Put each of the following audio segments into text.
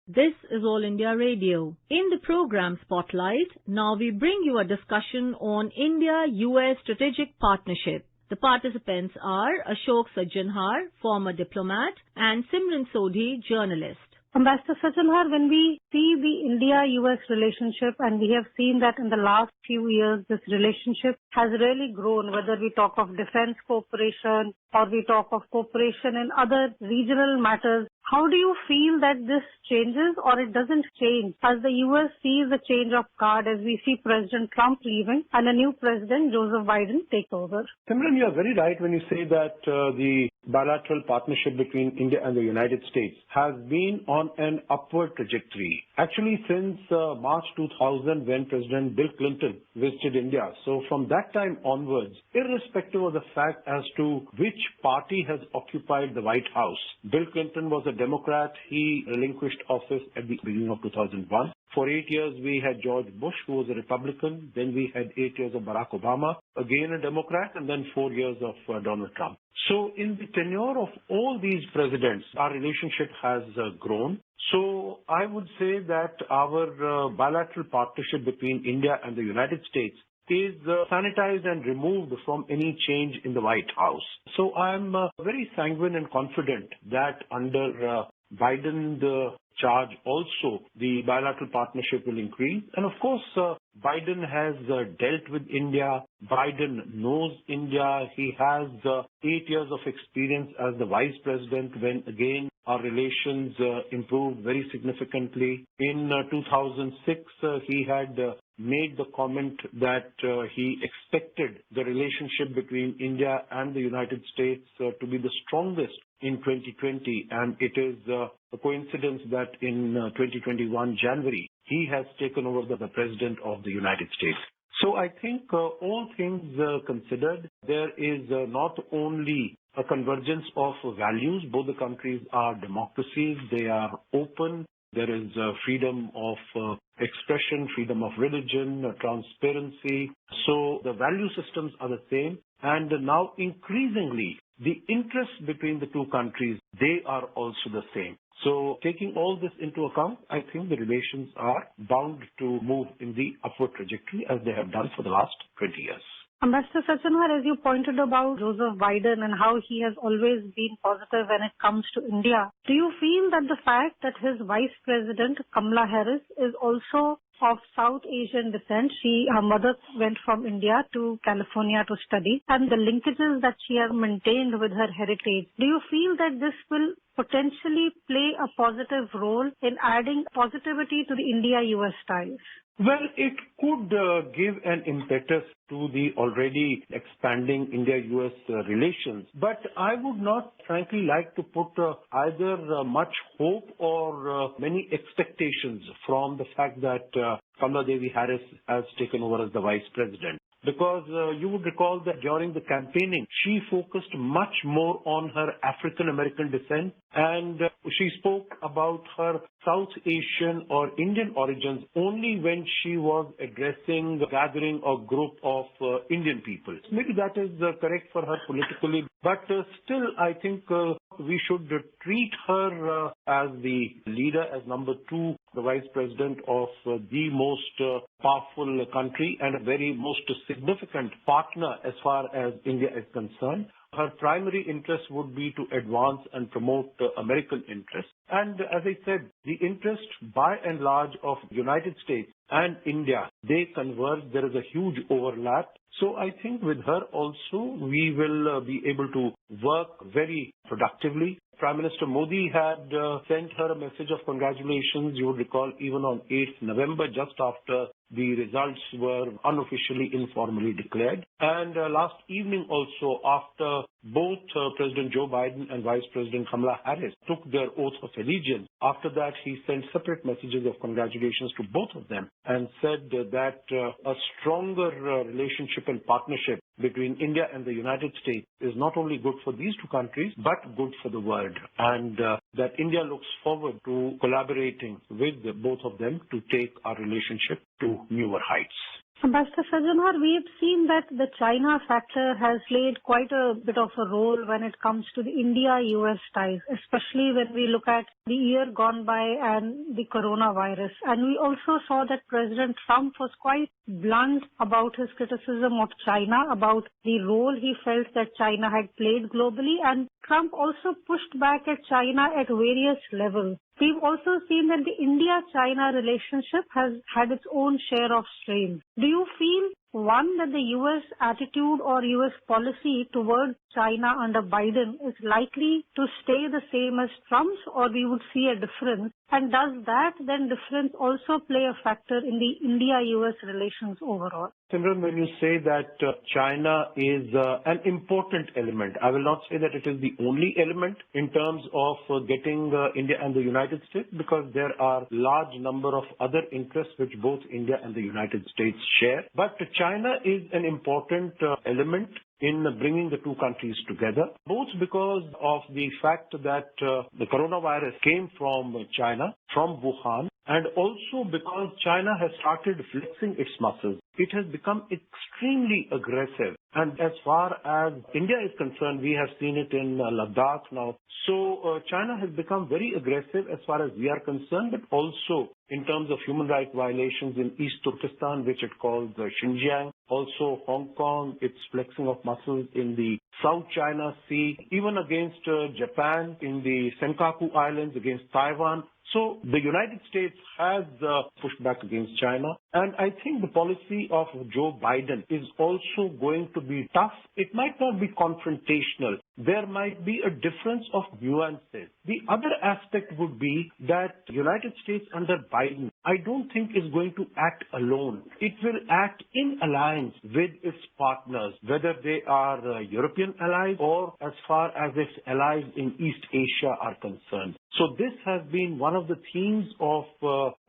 This is All India Radio. In the program Spotlight, now we bring you a discussion on India-US strategic partnership. The participants are Ashok Sajjanhar, former diplomat, and Simran Sodhi, journalist. Ambassador Sajjanhar, when we see the India-US relationship, and we have seen that in the last few years, this relationship has really grown, whether we talk of defense cooperation or we talk of cooperation in other regional matters. How do you feel that this changes or it doesn't change as the US sees a change of guard as we see President Trump leaving and a new President, Joseph Biden, take over? Simran, you are very right when you say that the bilateral partnership between India and the United States has been on an upward trajectory. Actually, since March 2000, when President Bill Clinton visited India. So from that time onwards, irrespective of the fact as to which party has occupied the White House, Bill Clinton was a Democrat. He relinquished office at the beginning of 2001. For 8 years, we had George Bush, who was a Republican. Then we had 8 years of Barack Obama, again a Democrat, and then 4 years of Donald Trump. So in the tenure of all these presidents, our relationship has grown. So I would say that our bilateral partnership between India and the United States is sanitized and removed from any change in the White House. So I'm very sanguine and confident that under Biden charge also, the bilateral partnership will increase. And of course, Biden has dealt with India. Biden knows India. He has 8 years of experience as the vice president when again our relations improved very significantly. In 2006, he had made the comment that he expected the relationship between India and the United States to be the strongest in 2020, and it is a coincidence that in 2021 January he has taken over the President of the United States. So I think all things considered, there is not only a convergence of values. Both the countries are democracies. They are open. There is freedom of expression, freedom of religion, transparency. So the value systems are the same. And now increasingly, the interests between the two countries, they are also the same. So taking all this into account, I think the relations are bound to move in the upward trajectory as they have done for the last 20 years. Ambassador Sajjanhar, as you pointed about Joseph Biden and how he has always been positive when it comes to India, do you feel that the fact that his vice president, Kamla Harris, is also of South Asian descent, her mother went from India to California to study, and the linkages that she has maintained with her heritage, do you feel that this will potentially play a positive role in adding positivity to the India-US ties? Well, it could give an impetus to the already expanding India-US relations. But I would not, frankly, like to put either much hope or many expectations from the fact that Kamala Harris has taken over as the vice president. Because you would recall that during the campaigning, she focused much more on her African-American descent, and she spoke about her South Asian or Indian origins only when she was addressing a gathering or group of Indian people. Maybe that is correct for her politically, but still I think we should treat her as the leader, as number two, the vice president of the most powerful country and a very most significant partner as far as India is concerned. Her primary interest would be to advance and promote American interests. And as I said, the interest by and large of the United States and India, they converge. There is a huge overlap. So I think with her also, we will be able to work very productively. Prime Minister Modi had sent her a message of congratulations, you would recall, even on 8th November, just after the results were unofficially, informally declared. And last evening also, after both President Joe Biden and Vice President Kamla Harris took their oath of allegiance, after that he sent separate messages of congratulations to both of them and said that a stronger relationship and partnership between India and the United States is not only good for these two countries, but good for the world. And that India looks forward to collaborating with both of them to take our relationship to newer heights. Ambassador Sajjanhar, we have seen that the China factor has played quite a bit of a role when it comes to the India-US ties, especially when we look at the year gone by and the coronavirus. And we also saw that President Trump was quite blunt about his criticism of China, about the role he felt that China had played globally, and Trump also pushed back at China at various levels. We've also seen that the India-China relationship has had its own share of strain. Do you feel, one, that the U.S. attitude or U.S. policy towards China under Biden is likely to stay the same as Trump's, or we would see a difference? And does that then difference also play a factor in the India-U.S. relations overall? Simran, when you say that China is an important element, I will not say that it is the only element in terms of getting India and the United States, because there are large number of other interests which both India and the United States share. But China is an important element in bringing the two countries together, both because of the fact that the coronavirus came from China, from Wuhan, and also because China has started flexing its muscles. It has become extremely aggressive. And as far as India is concerned, we have seen it in Ladakh now. So China has become very aggressive as far as we are concerned, but also in terms of human rights violations in East Turkestan, which it calls Xinjiang. Also Hong Kong, its flexing of muscles in the South China Sea, even against Japan in the Senkaku Islands, against Taiwan. So the United States has pushed back against China. And I think the policy of Joe Biden is also going to be tough. It might not be confrontational. There might be a difference of nuances. The other aspect would be that the United States under Biden, I don't think is going to act alone. It will act in alliance with its partners, whether they are European allies or as far as its allies in East Asia are concerned. So this has been one of the themes of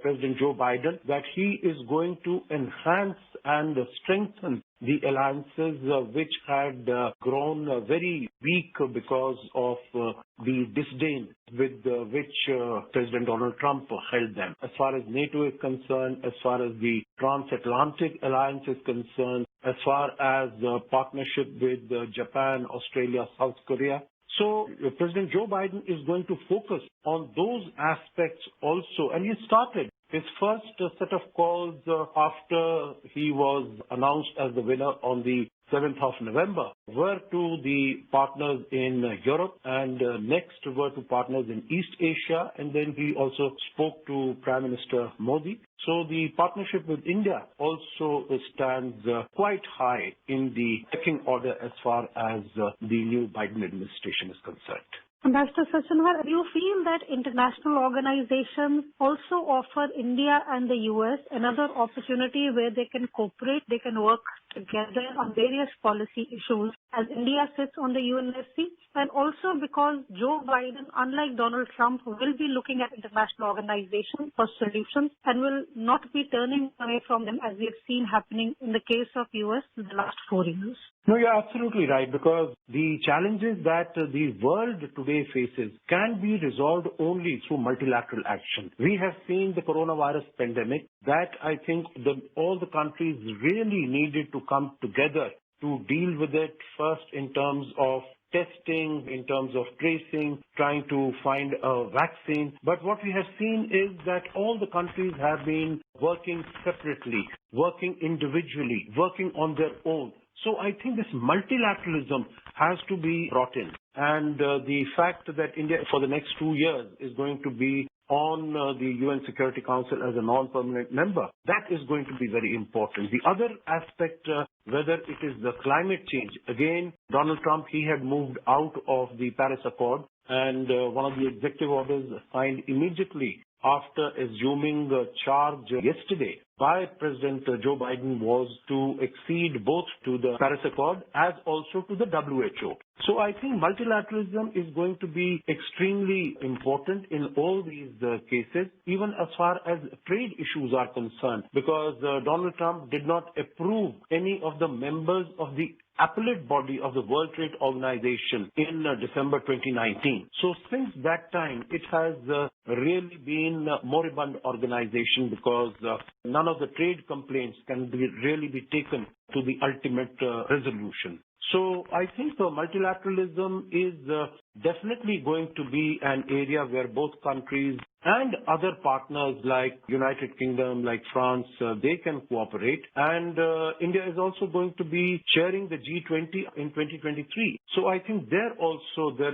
President Joe Biden, that he is going to enhance and strengthen the alliances which had grown very weak because of the disdain with which President Donald Trump held them. As far as NATO is concerned, as far as the transatlantic alliance is concerned, as far as partnership with Japan, Australia, South Korea. So President Joe Biden is going to focus on those aspects also. And he started his first set of calls after he was announced as the winner on the 7th of November were to the partners in Europe, and next were to partners in East Asia, and then he also spoke to Prime Minister Modi. So the partnership with India also stands quite high in the pecking order as far as the new Biden administration is concerned. Ambassador Sajjanhar, do you feel that international organizations also offer India and the US another opportunity where they can cooperate, they can work together on various policy issues as India sits on the UNSC? And also because Joe Biden, unlike Donald Trump, will be looking at international organizations for solutions and will not be turning away from them, as we have seen happening in the case of US in the last 4 years. No, you're absolutely right, because the challenges that the world today faces can be resolved only through multilateral action. We have seen the coronavirus pandemic that I think all the countries really needed to come together to deal with it, first in terms of testing, in terms of tracing, trying to find a vaccine. But what we have seen is that all the countries have been working separately, working individually, working on their own. So I think this multilateralism has to be brought in. And the fact that India for the next 2 years is going to be on the UN Security Council as a non-permanent member, that is going to be very important. The other aspect, whether it is the climate change, again, Donald Trump, he had moved out of the Paris Accord, and one of the executive orders signed immediately after assuming charge yesterday by President Joe Biden was to accede both to the Paris Accord as also to the WHO. So I think multilateralism is going to be extremely important in all these cases, even as far as trade issues are concerned, because Donald Trump did not approve any of the members of the appellate body of the World Trade Organization in December 2019. So since that time, it has really been a moribund organization because none of the trade complaints can really be taken to the ultimate resolution. So I think multilateralism is definitely going to be an area where both countries and other partners like United Kingdom, like France, they can cooperate. And India is also going to be chairing the G20 in 2023. So I think there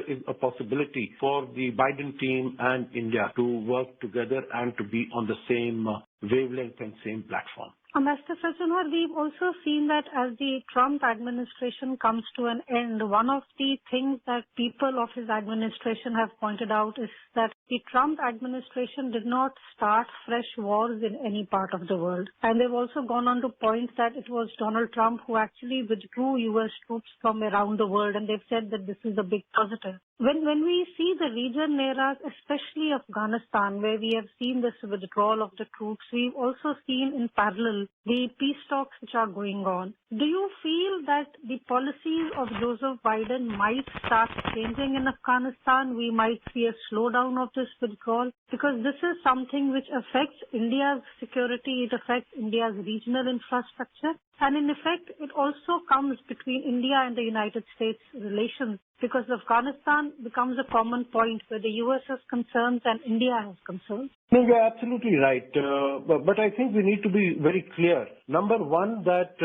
is a possibility for the Biden team and India to work together and to be on the same wavelength and same platform. Mr. Sajjanhar, we've also seen that as the Trump administration comes to an end, one of the things that people of his administration have pointed out is that the Trump administration did not start fresh wars in any part of the world. And they've also gone on to point that it was Donald Trump who actually withdrew U.S. troops from around the world, and they've said that this is a big positive. When we see the region near us, especially Afghanistan, where we have seen this withdrawal of the troops, we've also seen in parallel the peace talks which are going on. Do you feel that the policies of Joseph Biden might start changing in Afghanistan? We might see a slowdown of this withdrawal, because this is something which affects India's security, it affects India's regional infrastructure, and in effect, it also comes between India and the United States relations, because Afghanistan becomes a common point where the U.S. has concerns and India has concerns. No, you're absolutely right. But I think we need to be very clear. Number one, that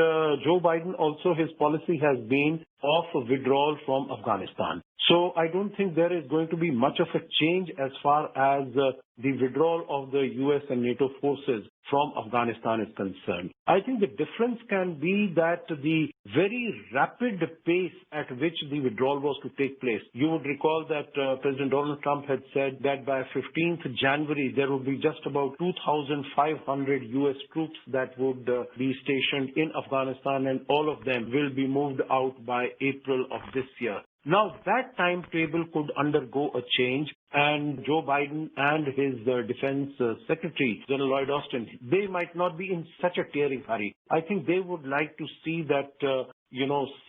Joe Biden also, his policy has been of withdrawal from Afghanistan. So I don't think there is going to be much of a change as far as the withdrawal of the U.S. and NATO forces from Afghanistan is concerned. I think the difference can be that the very rapid pace at which the withdrawal was to take place. You would recall that President Donald Trump had said that by 15th January, there would be just about 2,500 U.S. troops that would be stationed in Afghanistan, and all of them will be moved out by April of this year. Now, that timetable could undergo a change, and Joe Biden and his Defense Secretary, General Lloyd Austin, they might not be in such a tearing hurry. I think they would like to see that,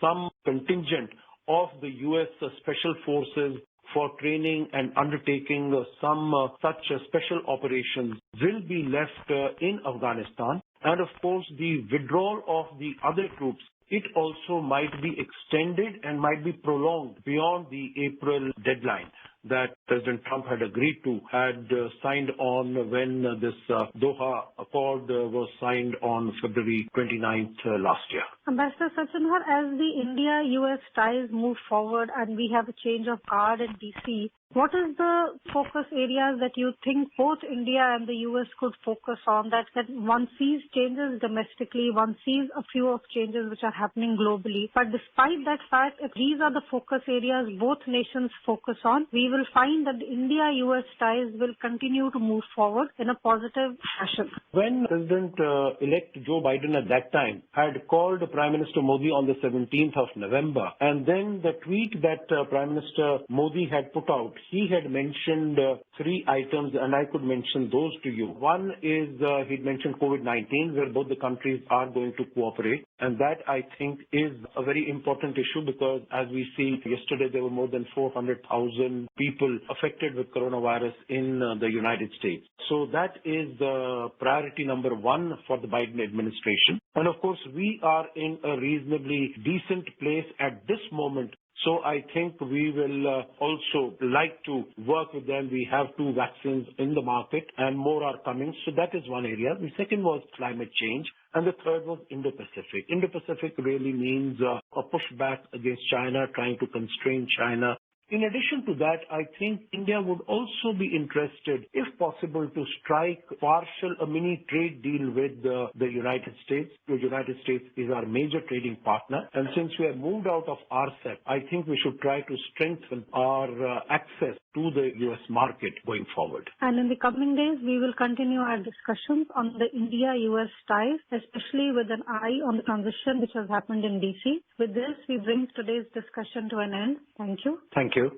some contingent of the U.S. Special Forces for training and undertaking some such special operations will be left in Afghanistan. And of course, the withdrawal of the other troops, it also might be extended and might be prolonged beyond the April deadline that President Trump had agreed to, had signed on when this Doha Accord was signed on February 29th last year. Ambassador Sajjanhar, as the India-US ties move forward and we have a change of guard in DC, what is the focus areas that you think both India and the US could focus on, that one sees changes domestically, one sees a few of changes which are happening globally, but despite that fact, if these are the focus areas both nations focus on, we will find that the India-US ties will continue to move forward in a positive fashion. When President-elect Joe Biden at that time had called Prime Minister Modi on the 17th of November, and then the tweet that Prime Minister Modi had put out, he had mentioned three items, and I could mention those to you. One is he'd mentioned COVID-19, where both the countries are going to cooperate, and that I think is a very important issue, because as we see, yesterday there were more than 400,000 people affected with coronavirus in the United States. So that is the priority number one for the Biden administration. And of course, we are in a reasonably decent place at this moment. So I think we will also like to work with them. We have 2 vaccines in the market and more are coming. So that is one area. The second was climate change. And the third was Indo-Pacific. Indo-Pacific really means a pushback against China, trying to constrain China In addition to that, I think India would also be interested, if possible, to strike a mini trade deal with the United States. The United States is our major trading partner. And since we have moved out of RCEP, I think we should try to strengthen our access to the U.S. market going forward. And in the coming days, we will continue our discussions on the India-US ties, especially with an eye on the transition which has happened in D.C. With this, we bring today's discussion to an end. Thank you. Thank you.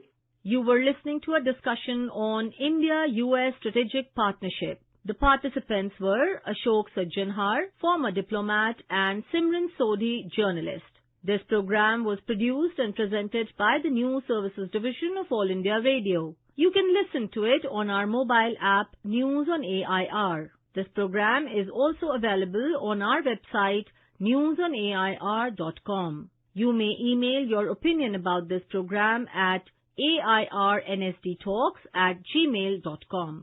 You were listening to a discussion on India-US strategic partnership. The participants were Ashok Sajjanhar, former diplomat, and Simran Sodhi, journalist. This program was produced and presented by the News Services Division of All India Radio. You can listen to it on our mobile app News on AIR. This program is also available on our website newsonair.com. You may email your opinion about this program at airnsdtalks@gmail.com.